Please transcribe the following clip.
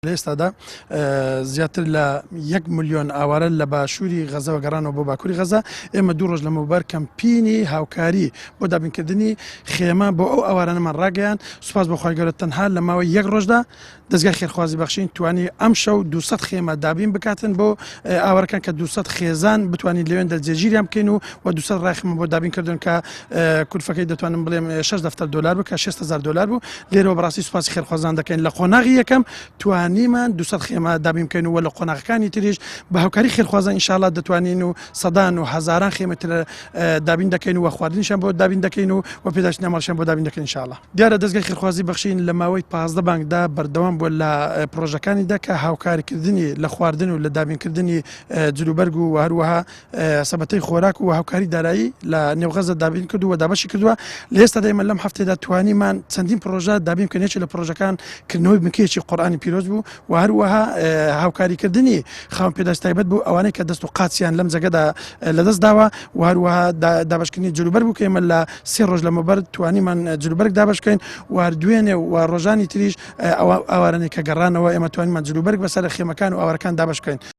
لێستادا زیاتر لە 1 ملیۆن ئاوارە لە باشووری غەزەوە گەڕانەوە بۆ باکووری غەزە. ئێمە 2 ڕۆژ لەمەوبەر کەمپینی هاوکاری بۆ دابینکردنی خێمە بۆ ئەو ئەوارانەمان ڕاگەیان. سوپاس بۆ خی گەورە تەنها لە ماوەی 1 ڕۆژدا دەستگای خێرخوازی بەخشین توانی ئەم شەو 200 خێمە دابین بکاتن بۆ ئاوارەکان کە 200 خێزان بتوانین لەوێن دەرجێگیریان بکەین و 200 ڕاخمە بۆ دابینکردن کە کولفەکەی دەتوانم بڵێم 6 دەفتەر دلار بوو کە 6,000 دلار بوو. لێرەوە بەڕاستی سوپاسی خێرخوازان دەکەین. لە قۆناغی یەکەم توانیمان 200 خێمە دابین بکەین و لە قۆناغەکانی تریش بە هاوکاری خێرخوازان ئینشاءالله دەتوانین و سەدان و هەزاران خێمەتر دابین دەکەین و خواردنیشان بۆ دابین دەکەین و پێداچنی ئەماڵشیان بۆ دابین دەکەین ئینشاءالله. دیارە دەستگای خێرخوازی بەخشین لە ماوەی 15 بانگدا بەردەوام بووە لە پرۆژەکانیدا کە هاوکاریکردنی لە خواردن و لە دابینکردنی جلوبەرگ و هەروەها سەبەتەی خۆراک و هاوکاری دارایی لە نێوغەزە دابین کرد و دابەشی کردووە. لە ئێستادا ئێمە لەم هەفتەیەدا توانیمان چەندین پرۆژە دابین بکەین. یەکێک لە پرۆژەکان کردنەوەی بنکەیەکی قورئانی پیرۆز بوو و هەروەها هاوکاریکردنی خاوەن پێداش تایبەت بوو ئەوانەی کە دەست و قاچیان لەم جەگەدا لەدەست داوە و هەروەها دابشکردنی جلوبەرگ بوو کە ئێمە لە 3 ڕۆژ لەمەوبەر توانیمان جلوبەرگ دابش بکەین و دوێنێ و ڕۆژانی تریش ئەوارانەی کە گەڕانەوە ئێمە توانیمان جلوبەرگ بەسەر خێمەکان و ئاوارەکان دابش بکەین.